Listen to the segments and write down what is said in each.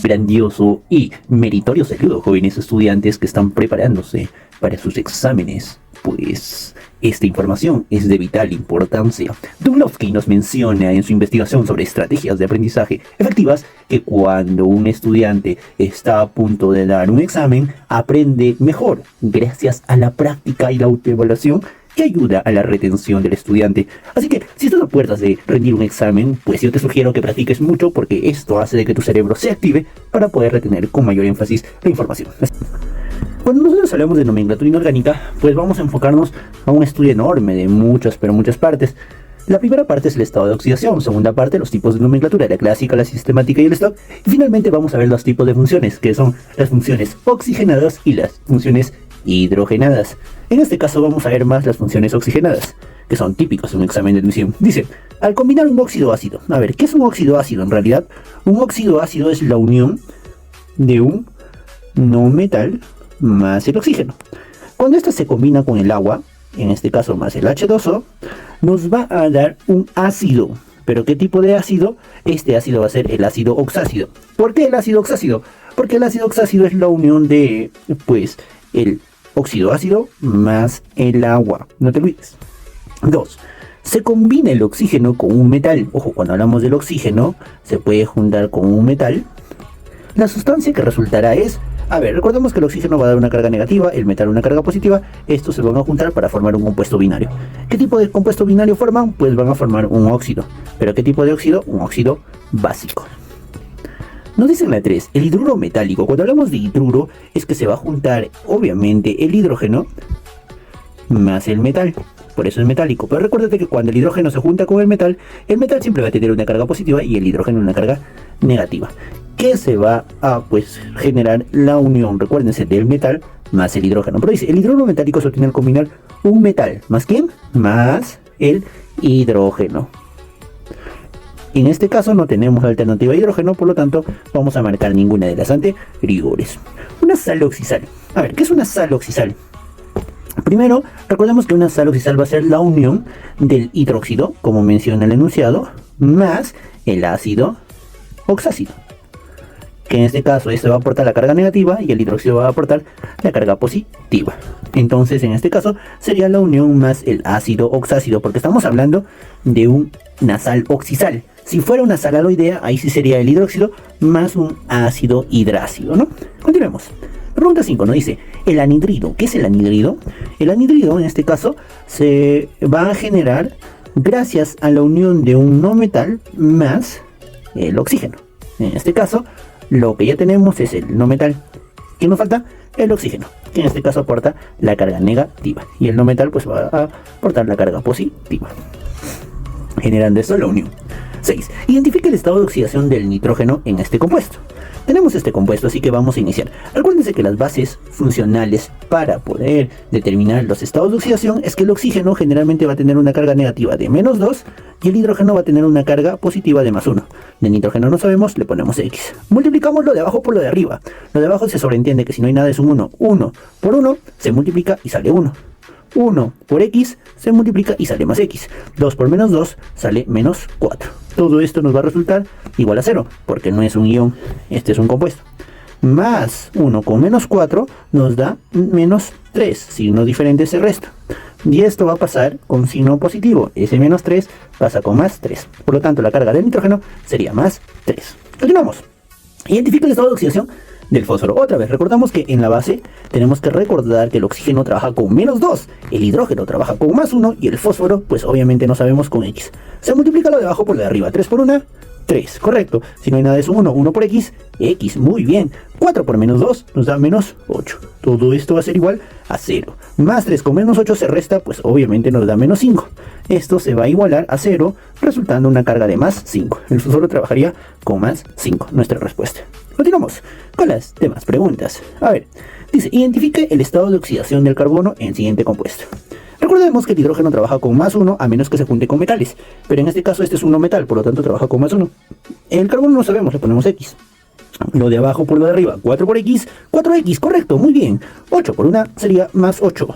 Grandioso y meritorio saludo, jóvenes estudiantes que están preparándose para sus exámenes, pues esta información es de vital importancia. Dublovsky nos menciona en su investigación sobre estrategias de aprendizaje efectivas que cuando un estudiante está a punto de dar un examen, aprende mejor gracias a la práctica y la autoevaluación, que ayuda a la retención del estudiante. Así que, si estás a puertas de rendir un examen, pues yo te sugiero que practiques mucho, porque esto hace de que tu cerebro se active para poder retener con mayor énfasis la información. Cuando nosotros hablamos de nomenclatura inorgánica, pues vamos a enfocarnos a un estudio enorme de muchas partes. La primera parte es el estado de oxidación, segunda parte los tipos de nomenclatura, la clásica, la sistemática y el stock, y finalmente vamos a ver los tipos de funciones, que son las funciones oxigenadas y las funciones hidrogenadas. En este caso vamos a ver más las funciones oxigenadas, que son típicas en un examen de admisión. Dice, al combinar un óxido ácido. A ver, ¿qué es un óxido ácido? En realidad, un óxido ácido es la unión de un no metal más el oxígeno. Cuando esto se combina con el agua, en este caso más el H2O, nos va a dar un ácido. ¿Pero qué tipo de ácido? Este ácido va a ser el ácido oxácido. ¿Por qué el ácido oxácido? Porque el ácido oxácido es la unión de, pues, el óxido ácido más el agua. No te olvides. 2. Se combina el oxígeno con un metal. Ojo, cuando hablamos del oxígeno, se puede juntar con un metal. La sustancia que resultará es... A ver, recordemos que el oxígeno va a dar una carga negativa, el metal una carga positiva. Estos se van a juntar para formar un compuesto binario. ¿Qué tipo de compuesto binario forman? Pues van a formar un óxido. ¿Pero qué tipo de óxido? Un óxido básico. Nos dice en la 3, el hidruro metálico. Cuando hablamos de hidruro, es que se va a juntar, obviamente, el hidrógeno más el metal. Por eso es metálico. Pero recuérdate que cuando el hidrógeno se junta con el metal siempre va a tener una carga positiva y el hidrógeno una carga negativa, que se va a, pues, generar la unión, recuérdense, del metal más el hidrógeno. Pero dice, el hidruro metálico se obtiene al combinar un metal. ¿Más quién? Más el hidrógeno. En este caso no tenemos la alternativa de hidrógeno, por lo tanto vamos a marcar ninguna de las anteriores. Una sal oxisal. A ver, ¿qué es una sal oxisal? Primero, recordemos que una sal oxisal va a ser la unión del hidróxido, como menciona el enunciado, más el ácido oxácido. Que en este caso este va a aportar la carga negativa y el hidróxido va a aportar la carga positiva. Entonces en este caso sería la unión más el ácido oxácido, porque estamos hablando de una sal oxisal. Si fuera una sal aloidea, ahí sí sería el hidróxido más un ácido hidrácido, ¿no? Continuemos. Pregunta 5 nos dice, el anhidrido. ¿Qué es el anhidrido? El anhidrido en este caso se va a generar gracias a la unión de un no metal más el oxígeno. En este caso, lo que ya tenemos es el no metal. ¿Qué nos falta? El oxígeno, que en este caso aporta la carga negativa. Y el no metal pues va a aportar la carga positiva, generando esto la unión. 6. Identifica el estado de oxidación del nitrógeno en este compuesto. Tenemos este compuesto, así que vamos a iniciar. Acuérdense que las bases funcionales para poder determinar los estados de oxidación es que el oxígeno generalmente va a tener una carga negativa de -2 y el hidrógeno va a tener una carga positiva de +1. De nitrógeno no sabemos, le ponemos X. Multiplicamos lo de abajo por lo de arriba. Lo de abajo se sobreentiende que si no hay nada es un 1. 1 por 1 se multiplica y sale 1. 1 por X se multiplica y sale más X. 2 por -2 sale -4. Todo esto nos va a resultar igual a 0, porque no es un ion, este es un compuesto. Más 1 con -4 nos da -3, signo diferente se resta. Y esto va a pasar con signo positivo, ese -3 pasa con +3. Por lo tanto la carga del nitrógeno sería +3. Continuamos. Identifica el estado de oxidación del fósforo. Otra vez, recordamos que en la base tenemos que recordar que el oxígeno trabaja con -2, el hidrógeno trabaja con +1 y el fósforo, pues obviamente no sabemos con X. Se multiplica lo de abajo por lo de arriba. 3 por 1, 3, correcto. Si no hay nada es un 1, 1 por X, X, muy bien. 4 por -2 nos da -8. Todo esto va a ser igual a 0. Más 3 con -8 se resta, pues obviamente nos da -5. Esto se va a igualar a 0, resultando una carga de +5. El fósforo trabajaría con +5, nuestra respuesta. Continuamos con las demás preguntas. A ver, dice, identifique el estado de oxidación del carbono en el siguiente compuesto. Recordemos que el hidrógeno trabaja con +1 a menos que se junte con metales, pero en este caso este es un no metal, por lo tanto trabaja con +1. El carbono no sabemos, le ponemos X. Lo de abajo por lo de arriba, 4 por X, 4X, correcto, muy bien. 8 por 1 sería +8.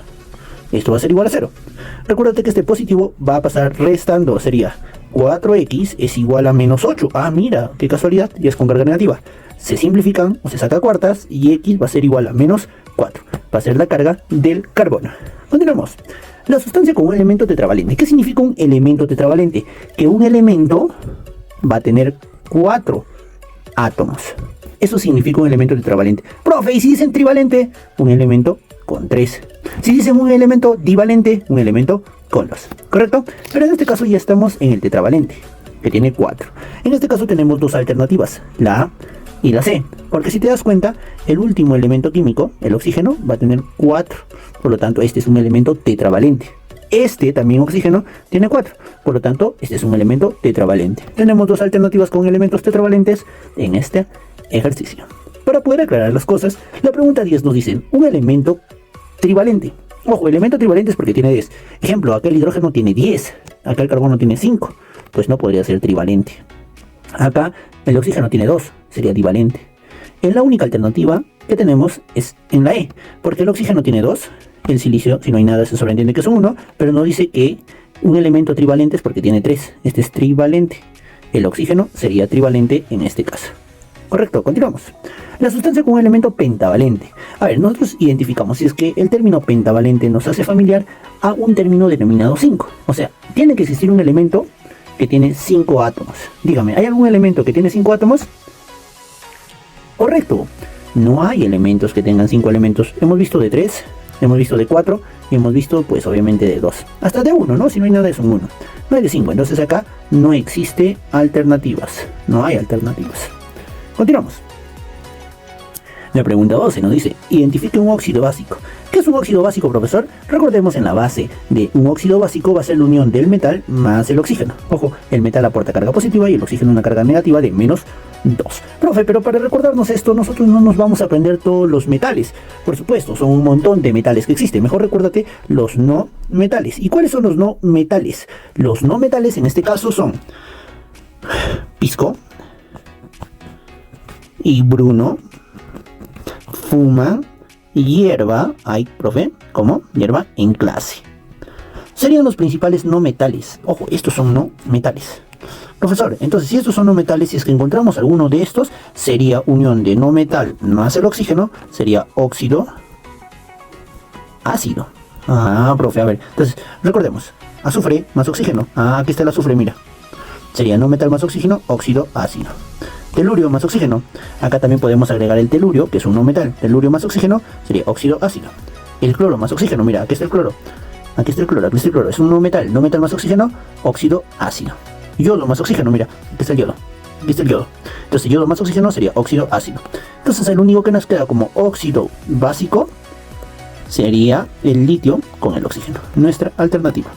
esto va a ser igual a 0. Recuérdate que este positivo va a pasar restando, sería 4x es igual a menos 8. Ah, mira, qué casualidad, y es con carga negativa. Se simplifican o se saca cuartas y x va a ser igual a menos 4. Va a ser la carga del carbono. Continuamos. La sustancia con un elemento tetravalente. ¿Qué significa un elemento tetravalente? Que un elemento va a tener 4 átomos. Eso significa un elemento tetravalente. Profe, ¿y si dicen trivalente? Un elemento con 3. Si dicen un elemento divalente, un elemento con 2. ¿Correcto? Pero en este caso ya estamos en el tetravalente, que tiene 4. En este caso tenemos dos alternativas, la A y la C. Porque si te das cuenta, el último elemento químico, el oxígeno, va a tener 4. Por lo tanto, este es un elemento tetravalente. Este, también oxígeno, tiene 4. Por lo tanto, este es un elemento tetravalente. Tenemos dos alternativas con elementos tetravalentes en este ejercicio. Para poder aclarar las cosas, la pregunta 10 nos dice un elemento trivalente. Ojo, elemento trivalente es porque tiene 10. Ejemplo, acá el hidrógeno tiene 10, acá el carbono tiene 5. Pues no podría ser trivalente. Acá el oxígeno tiene 2, sería divalente. En la única alternativa que tenemos es en la E, porque el oxígeno tiene 2, el silicio, si no hay nada, se sobreentiende que es 1, pero no dice que un elemento trivalente es porque tiene 3. Este es trivalente. El oxígeno sería trivalente en este caso. Correcto, continuamos. La sustancia con un elemento pentavalente. A ver, nosotros identificamos si es que el término pentavalente nos hace familiar a un término denominado 5. O sea, tiene que existir un elemento que tiene 5 átomos. Dígame, ¿hay algún elemento que tiene 5 átomos? Correcto. No hay elementos que tengan 5 elementos. Hemos visto de 3, hemos visto de 4 y hemos visto pues obviamente de 2. Hasta de 1, ¿no? Si no hay nada es un 1. No hay de 5, entonces acá no existe alternativas. No hay alternativas. Continuamos. La pregunta 12 nos dice, identifique un óxido básico. ¿Qué es un óxido básico, profesor? Recordemos, en la base de un óxido básico va a ser la unión del metal más el oxígeno. Ojo, el metal aporta carga positiva y el oxígeno una carga negativa de menos 2. Profe, pero para recordarnos esto, nosotros no nos vamos a aprender todos los metales. Por supuesto, son un montón de metales que existen. Mejor recuérdate los no metales. ¿Y cuáles son los no metales? Los no metales en este caso son pisco y bruno, fuma, hierba. Ay, profe, ¿cómo? Hierba en clase. Serían los principales no metales. Ojo, estos son no metales. Profesor, entonces si estos son no metales, si es que encontramos alguno de estos, sería unión de no metal más el oxígeno, sería óxido ácido. Ah, profe, a ver, entonces recordemos, azufre más oxígeno. Ah, aquí está el azufre, mira. Sería no metal más oxígeno, óxido ácido. Telurio más oxígeno. Acá también podemos agregar el telurio, que es un no metal. Telurio más oxígeno sería óxido ácido. El cloro más oxígeno, mira, aquí está el cloro. Aquí está el cloro, aquí está el cloro. Es un no metal más oxígeno, óxido ácido. Yodo más oxígeno, mira, aquí está el yodo. Aquí está el yodo. Entonces yodo más oxígeno sería óxido ácido. Entonces el único que nos queda como óxido básico sería el litio con el oxígeno. Nuestra alternativa.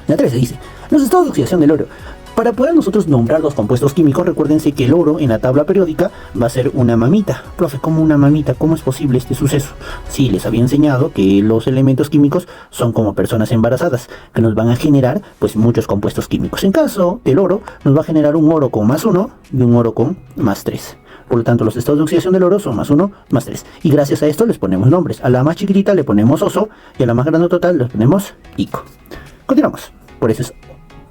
La 13 dice, los estados de oxidación del oro. Para poder nosotros nombrar los compuestos químicos, recuérdense que el oro en la tabla periódica va a ser una mamita. Profe, ¿cómo una mamita? ¿Cómo es posible este suceso? Sí, les había enseñado que los elementos químicos son como personas embarazadas, que nos van a generar pues muchos compuestos químicos. En caso del oro, nos va a generar un oro con más 1 y un oro con más 3. Por lo tanto, los estados de oxidación del oro son más 1, más 3. Y gracias a esto les ponemos nombres. A la más chiquitita le ponemos oso y a la más grande total le ponemos ico. Continuamos. Por eso es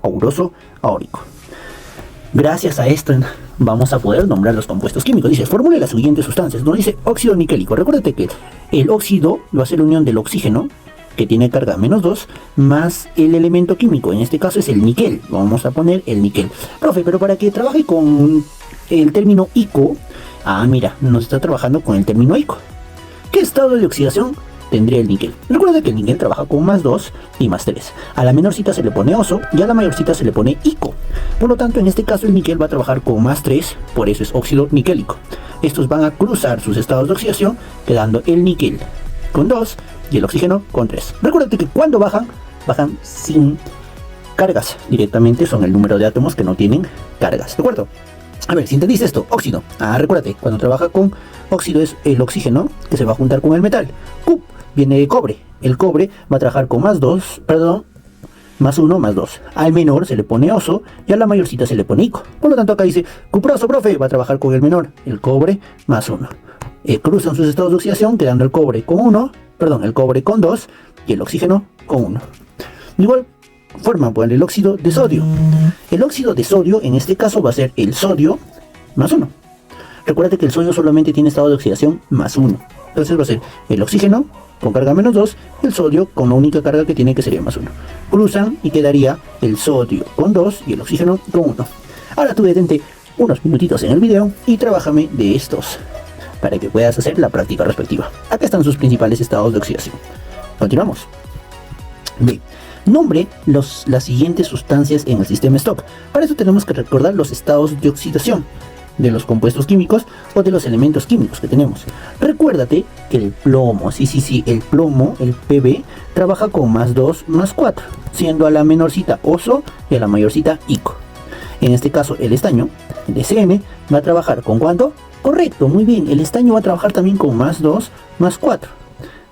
auroso aórico. Gracias a esto vamos a poder nombrar los compuestos químicos. Dice, formule las siguientes sustancias. Nos dice óxido niquélico. Recuérdate que el óxido va a ser la unión del oxígeno, que tiene carga menos 2, más el elemento químico. En este caso es el níquel. Vamos a poner el níquel. Profe, pero para que trabaje con el término ico, mira, nos está trabajando con el término ico. ¿Qué estado de oxidación tendría el níquel? Recuerda que el níquel trabaja con más 2 y más 3. A la menorcita se le pone oso y a la mayorcita se le pone ico. Por lo tanto, en este caso el níquel va a trabajar con más 3, por eso es óxido niquélico. Estos van a cruzar sus estados de oxidación, quedando el níquel con 2 y el oxígeno con 3. Recuerda que cuando bajan sin cargas. Directamente son el número de átomos que no tienen cargas. ¿De acuerdo? A ver, si entendiste esto, óxido. Recuérdate, cuando trabaja con óxido es el oxígeno que se va a juntar con el metal. Viene de cobre. El cobre va a trabajar con más 1, más 2. Al menor se le pone oso y a la mayorcita se le pone ico. Por lo tanto, acá dice cuproso, profe, va a trabajar con el menor, el cobre más 1. Cruzan sus estados de oxidación, quedando el cobre con 1, el cobre con 2 y el oxígeno con 1. De igual forma, pues el óxido de sodio. El óxido de sodio en este caso va a ser el sodio más 1. Recuerda que el sodio solamente tiene estado de oxidación más 1. Entonces va a ser el oxígeno con carga menos 2, el sodio con la única carga que tiene, que sería más 1. Cruzan y quedaría el sodio con 2 y el oxígeno con 1. Ahora tú detente unos minutitos en el video y trabájame de estos para que puedas hacer la práctica respectiva. Acá están sus principales estados de oxidación. Continuamos. B. Nombre las siguientes sustancias en el sistema stock. Para eso tenemos que recordar los estados de oxidación de los compuestos químicos o de los elementos químicos que tenemos. Recuérdate que el plomo, el plomo, el Pb, trabaja con más 2, más 4, siendo a la menorcita oso y a la mayorcita ico. En este caso el estaño, el SN, va a trabajar con ¿cuánto? Correcto, muy bien, el estaño va a trabajar también con más 2, más 4,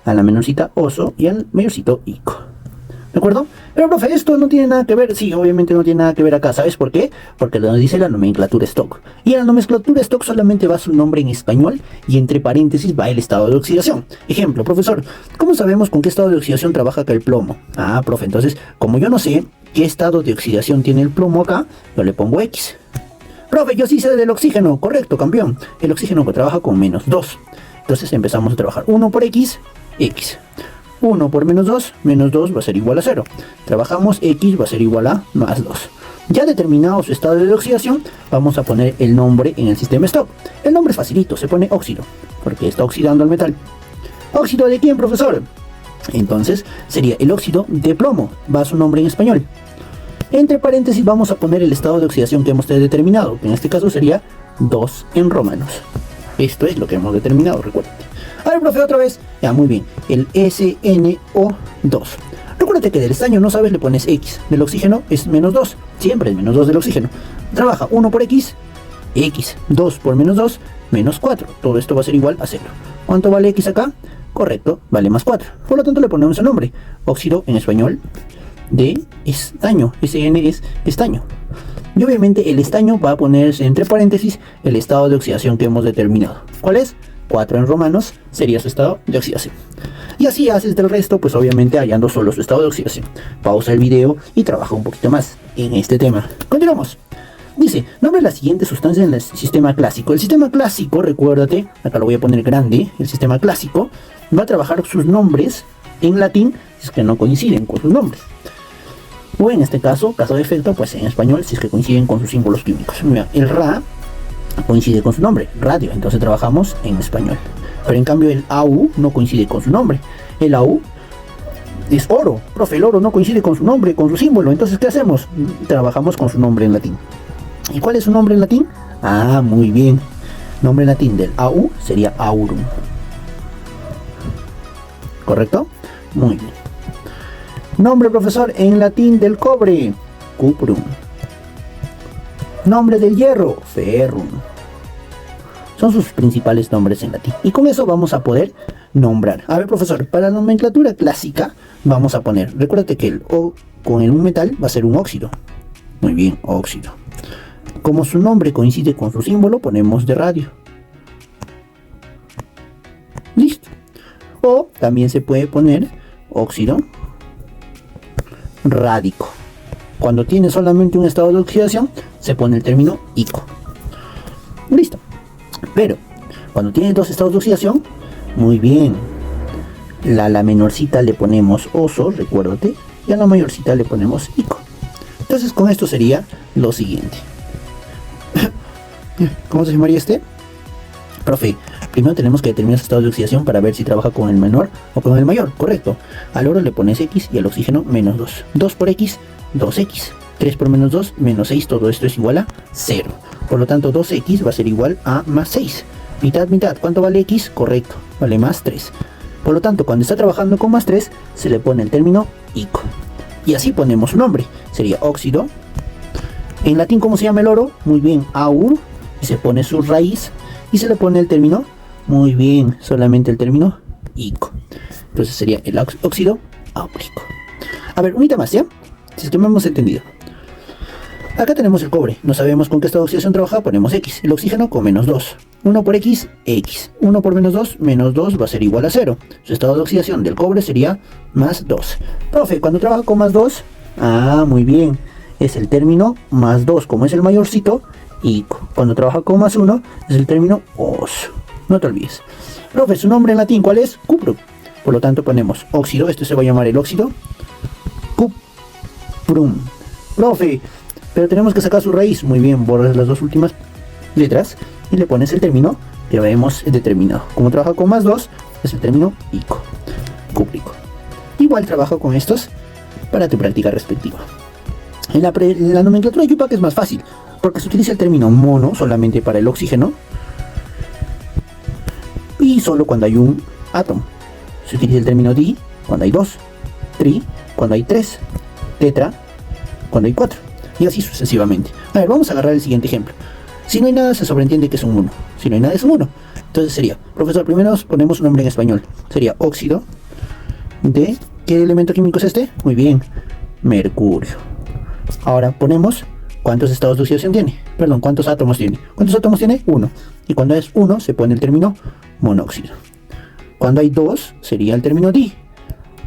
a la menorcita oso y al mayorcito ico. ¿De acuerdo? Pero profe, esto no tiene nada que ver. Sí, obviamente no tiene nada que ver acá. ¿Sabes por qué? Porque nos dice la nomenclatura stock. Y en la nomenclatura stock solamente va su nombre en español y entre paréntesis va el estado de oxidación. Ejemplo, profesor, ¿cómo sabemos con qué estado de oxidación trabaja acá el plomo? Ah, profe, entonces, como yo no sé qué estado de oxidación tiene el plomo acá, yo le pongo X. Profe, yo sí sé del oxígeno. Correcto, campeón. El oxígeno que trabaja con menos 2. Entonces empezamos a trabajar 1 por X, X. 1 por menos 2 va a ser igual a 0. Trabajamos X va a ser igual a más 2. Ya determinado su estado de oxidación, vamos a poner el nombre en el sistema stock. El nombre es facilito, se pone óxido, porque está oxidando el metal. ¿Óxido de quién, profesor? Entonces sería el óxido de plomo, va su nombre en español. Entre paréntesis vamos a poner el estado de oxidación que hemos determinado, que en este caso sería 2 en romanos. Esto es lo que hemos determinado, recuérdate. A ver, profe, otra vez. Ya, muy bien. El SNO2. Recuérdate que del estaño no sabes, le pones X. Del oxígeno es menos 2. Siempre es menos 2 del oxígeno. Trabaja 1 por X, X. 2 por menos 2, menos 4. Todo esto va a ser igual a 0. ¿Cuánto vale X acá? Correcto, vale más 4. Por lo tanto le ponemos el nombre. Óxido en español de estaño. SN es estaño. Y obviamente el estaño va a ponerse entre paréntesis el estado de oxidación que hemos determinado. ¿Cuál es? 4 en romanos sería su estado de oxidación. Y así haces del resto, pues obviamente hallando solo su estado de oxidación. Pausa el video y trabaja un poquito más en este tema. Continuamos. Dice, nombre las siguientes sustancias en el sistema clásico. El sistema clásico, recuérdate, acá lo voy a poner grande, el sistema clásico va a trabajar sus nombres en latín si es que no coinciden con sus nombres. O en este caso de efecto, pues en español si es que coinciden con sus símbolos químicos. Mira, el Ra coincide con su nombre, radio, entonces trabajamos en español. Pero en cambio el AU no coincide con su nombre. El AU es oro, profe, el oro no coincide con su nombre, con su símbolo. Entonces, ¿qué hacemos? Trabajamos con su nombre en latín. ¿Y cuál es su nombre en latín? Ah, muy bien. Nombre en latín del AU sería aurum. ¿Correcto? Muy bien. Nombre, profesor, en latín del cobre, cuprum. Nombre del hierro, ferrum. Son sus principales nombres en latín. Y con eso vamos a poder nombrar. A ver, profesor, para la nomenclatura clásica vamos a poner, recuérdate que el O con un metal va a ser un óxido. Muy bien, óxido. Como su nombre coincide con su símbolo, ponemos de radio. Listo. O también se puede poner óxido rádico. Cuando tiene solamente un estado de oxidación, se pone el término ico. Listo. Pero cuando tiene dos estados de oxidación, muy bien. La menorcita le ponemos oso, recuérdate, y a la mayorcita le ponemos ico. Entonces con esto sería lo siguiente. ¿Cómo se llamaría este? Profe, primero tenemos que determinar su estado de oxidación para ver si trabaja con el menor o con el mayor, correcto. Al oro le pones X y al oxígeno menos 2. 2 por X, 2X. 3 por menos 2, menos 6, todo esto es igual a 0. Por lo tanto, 2X va a ser igual a más 6. Mitad, mitad. ¿Cuánto vale X? Correcto, vale más 3. Por lo tanto, cuando está trabajando con más 3, se le pone el término ico. Y así ponemos su nombre. Sería óxido. En latín, ¿cómo se llama el oro? Muy bien, aur. Y se pone su raíz. Y se le pone el término, muy bien, solamente el término ico. Entonces sería el óxido áurico. A ver, unita más, ¿ya? Si es que me hemos entendido. Acá tenemos el cobre, no sabemos con qué estado de oxidación trabaja, ponemos X. El oxígeno con menos 2. 1 por X, X. 1 por menos 2 va a ser igual a 0. Su estado de oxidación del cobre sería más 2. Profe, cuando trabaja con más 2, muy bien, es el término más 2, como es el mayorcito, ico. Cuando trabaja con más 1, es el término os. No te olvides. Profe, su nombre en latín, ¿cuál es? Cuprum. Por lo tanto ponemos óxido, esto se va a llamar el óxido. Cuprum. Profe, pero tenemos que sacar su raíz. Muy bien, borras las dos últimas letras y le pones el término que habíamos determinado. Como trabaja con más 2, es el término ico, cúprico. Igual trabajo con estos para tu práctica respectiva. En la nomenclatura Yupac es más fácil, porque se utiliza el término mono solamente para el oxígeno y solo cuando hay un átomo. Se utiliza el término di cuando hay 2, tri cuando hay 3, tetra cuando hay 4, y así sucesivamente. A ver, vamos a agarrar el siguiente ejemplo. Si no hay nada, se sobreentiende que es un 1. Si no hay nada, es un 1. Entonces sería, profesor, primero nos ponemos un nombre en español. Sería óxido de... ¿Qué elemento químico es este? Muy bien, mercurio. Ahora ponemos cuántos estados de oxidación tiene. Perdón, cuántos átomos tiene. ¿Cuántos átomos tiene? 1. Y cuando es 1 se pone el término monóxido. Cuando hay 2 sería el término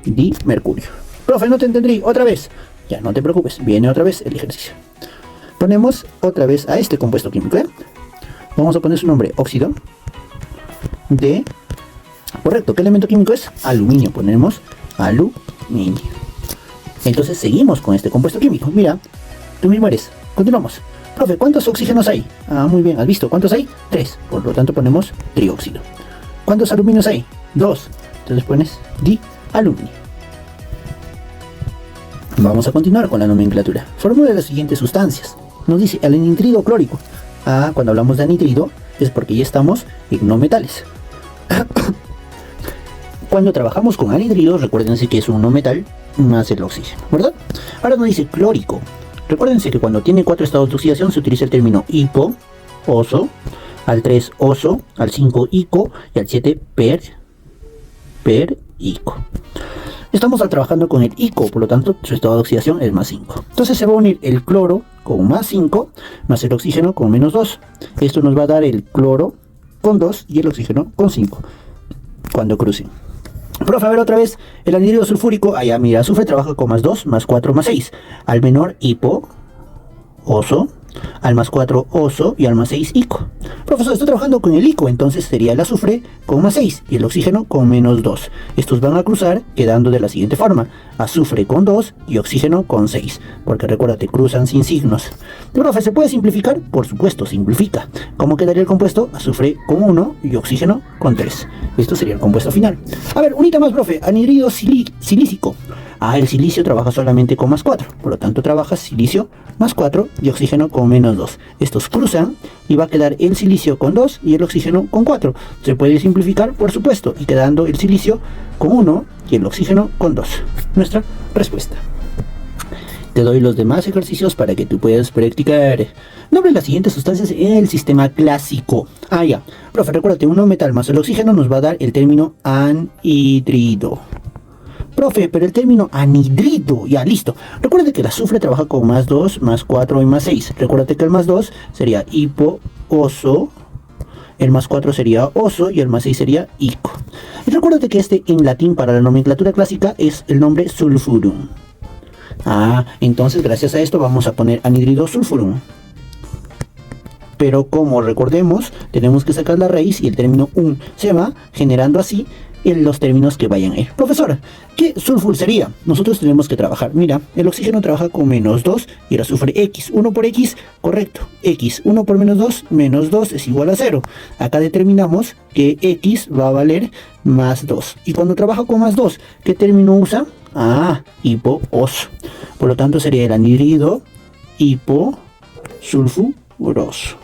dimercurio. Profe, no te entendí. Otra vez. Ya, no te preocupes. Viene otra vez el ejercicio. Ponemos otra vez a este compuesto químico. Vamos a poner su nombre, óxido de... Correcto, ¿qué elemento químico es? Aluminio. Ponemos aluminio. Entonces seguimos con este compuesto químico. Mira, tú mismo eres. Continuamos. Profe, ¿cuántos oxígenos hay? Muy bien, ¿has visto? ¿Cuántos hay? 3. Por lo tanto ponemos trióxido. ¿Cuántos aluminios hay? 2. Entonces pones dialuminio. Vamos a continuar con la nomenclatura. Formula las siguientes sustancias. Nos dice el anhidrido clórico. Cuando hablamos de anhidrido es porque ya estamos en no metales. Cuando trabajamos con anhidrido, recuérdense que es un no metal más el oxígeno, ¿verdad? Ahora nos dice clórico. Recuérdense que cuando tiene 4 estados de oxidación se utiliza el término hipo, oso, al 3 oso, al 5 ico y al 7 ico. Estamos trabajando con el ico, por lo tanto su estado de oxidación es más 5. Entonces se va a unir el cloro con más 5 más el oxígeno con menos 2. Esto nos va a dar el cloro con 2 y el oxígeno con 5 cuando crucen. Profe, a ver otra vez, el anhídrido sulfúrico, mira, azufre trabaja con más 2, más 4, más 6. Al menor hipo, oso, al más 4 oso y al más 6 ico. Profesor, estoy trabajando con el ico, entonces sería el azufre con más 6 y el oxígeno con menos 2. Estos van a cruzar quedando de la siguiente forma: azufre con 2 y oxígeno con 6, porque recuérdate, cruzan sin signos. Profe, ¿se puede simplificar? Por supuesto, simplifica. ¿Cómo quedaría el compuesto? Azufre con 1 y oxígeno con 3. Esto sería el compuesto final. A ver, unita más, profe, anhidrido silícico. El silicio trabaja solamente con más 4, por lo tanto trabaja silicio más 4 y oxígeno con menos 2. Estos cruzan y va a quedar el silicio con 2 y el oxígeno con 4. Se puede simplificar, por supuesto, y quedando el silicio con 1 y el oxígeno con 2. Nuestra respuesta. Te doy los demás ejercicios para que tú puedas practicar. Nombre las siguientes sustancias en el sistema clásico. Ya. Profe, recuérdate, un no metal más el oxígeno nos va a dar el término anhidrido. Profe, pero el término anhidrido, ya listo. Recuerda que el azufre trabaja con más 2, más 4 y más 6. Recuérdate que el más 2 sería hipo, oso, el más 4 sería oso y el más 6 sería ico. Y recuérdate que este en latín para la nomenclatura clásica es el nombre sulfurum. Entonces gracias a esto vamos a poner anhidrido sulfurum. Pero como recordemos, tenemos que sacar la raíz y el término se va generando así en los términos que vayan a ir. Profesor, ¿qué sulfur sería? Nosotros tenemos que trabajar. Mira, el oxígeno trabaja con menos 2 y el azufre X. 1 por X, correcto. X, 1 por menos 2, menos 2 es igual a 0. Acá determinamos que X va a valer más 2. Y cuando trabaja con más 2, ¿qué término usa? Hipo-oso. Por lo tanto sería el anhidrido hiposulfuroso.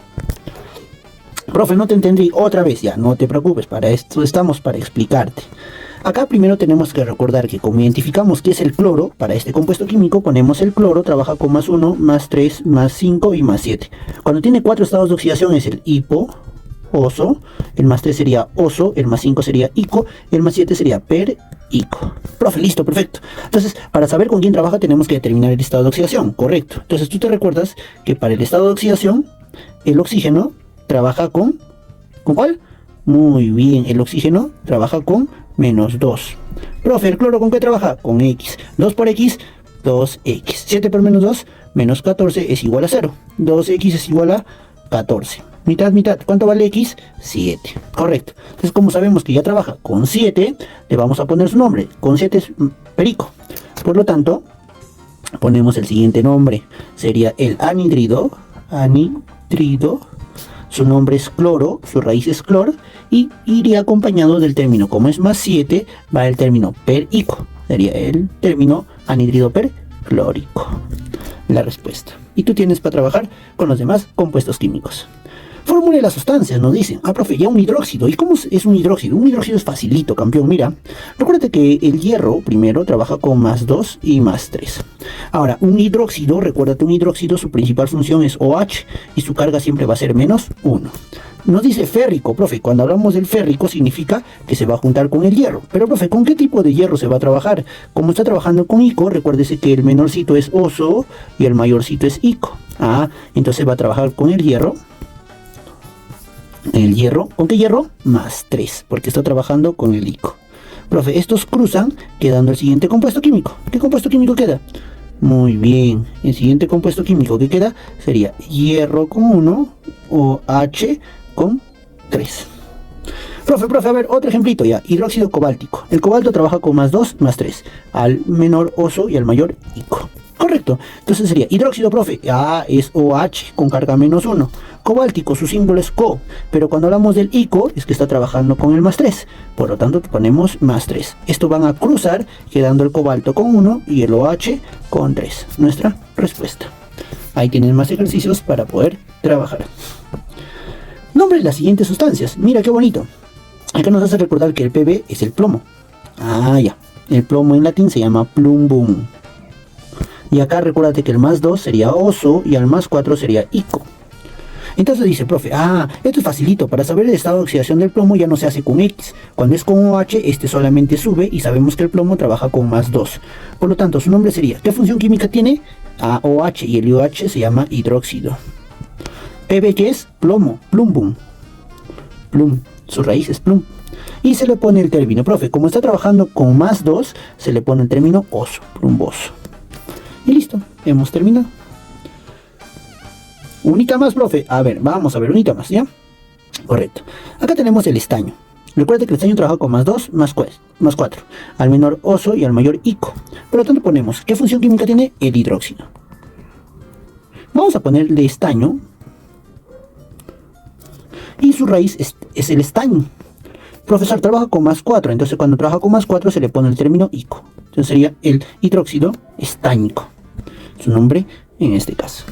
Profe, no te entendí otra vez. Ya, no te preocupes, para esto estamos, para explicarte. Acá primero tenemos que recordar que como identificamos que es el cloro, para este compuesto químico ponemos el cloro, trabaja con más 1, más 3, más 5 y más 7. Cuando tiene 4 estados de oxidación es el hipo, oso, el más 3 sería oso, el más 5 sería ico, el más 7 sería ICO. Profe, listo, perfecto. Entonces, para saber con quién trabaja tenemos que determinar el estado de oxidación, correcto. Entonces, tú te recuerdas que para el estado de oxidación, el oxígeno trabaja ¿con cuál? Muy bien, el oxígeno trabaja con -2. Profe, ¿el cloro con qué trabaja? Con X. 2 por X, 2X. 7 por -2, -14 es igual a 0. 2X es igual a 14. Mitad, mitad. ¿Cuánto vale X? 7. Correcto. Entonces, como sabemos que ya trabaja con 7, le vamos a poner su nombre. Con 7 es perico. Por lo tanto, ponemos el siguiente nombre. Sería el anhidrido. Anhidrido. Su nombre es cloro, su raíz es clor. Y iría acompañado del término. Como es más 7, va el término perico. Sería el término anhidrido perclórico. La respuesta. Y tú tienes para trabajar con los demás compuestos químicos. Formule las sustancias, nos dicen. Ah, profe, ya un hidróxido. ¿Y cómo es un hidróxido? Un hidróxido es facilito, campeón. Mira, recuérdate que el hierro primero trabaja con +2 y +3. Ahora, un hidróxido, recuérdate, un hidróxido, su principal función es OH y su carga siempre va a ser -1. Nos dice férrico, profe. Cuando hablamos del férrico significa que se va a juntar con el hierro. Pero, profe, ¿con qué tipo de hierro se va a trabajar? Como está trabajando con ICO, recuérdese que el menorcito es oso y el mayorcito es ICO. Ah, entonces va a trabajar con el hierro. El hierro, ¿con qué hierro? +3, porque está trabajando con el ICO. Profe, estos cruzan quedando el siguiente compuesto químico. ¿Qué compuesto químico queda? Muy bien, el siguiente compuesto químico que queda sería hierro con 1 o H con 3. Profe, a ver, otro ejemplito ya, hidróxido cobáltico. El cobalto trabaja con +2, +3, al menor oso y al mayor ICO. Correcto, entonces sería hidróxido, profe, es OH con carga -1. Cobáltico, su símbolo es Co, pero cuando hablamos del ICO es que está trabajando con el +3, por lo tanto ponemos +3. Esto van a cruzar quedando el cobalto con 1 y el OH con 3. Nuestra respuesta. Ahí tienen más ejercicios para poder trabajar. Nombre de las siguientes sustancias. Mira qué bonito. Acá nos hace recordar que el Pb es el plomo. Ya. El plomo en latín se llama plumbum. Y acá recuérdate que el +2 sería oso y al +4 sería ICO. Entonces dice, profe, esto es facilito. Para saber el estado de oxidación del plomo ya no se hace con X. Cuando es con OH, este solamente sube y sabemos que el plomo trabaja con +2. Por lo tanto, su nombre sería, ¿qué función química tiene? OH, y el OH se llama hidróxido. Pb, ¿qué es? Plomo, plumbum. Plum, su raíz es plum. Y se le pone el término, profe, como está trabajando con +2, se le pone el término oso, plumboso. Y listo, hemos terminado. Unita más, profe. A ver, vamos a ver, unita más, ¿ya? Correcto. Acá tenemos el estaño. Recuerda que el estaño trabaja con +2, +4. Al menor oso y al mayor ICO. Por lo tanto ponemos, ¿qué función química tiene? El hidróxido. Vamos a ponerle estaño. Y su raíz es el estaño. Profesor, trabaja con +4. Entonces cuando trabaja con +4 se le pone el término ICO. Entonces sería el hidróxido estáñico. Su nombre en este caso.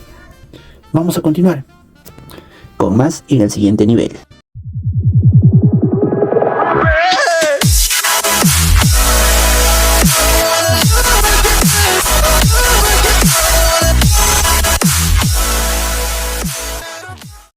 Vamos a continuar con más en el siguiente nivel.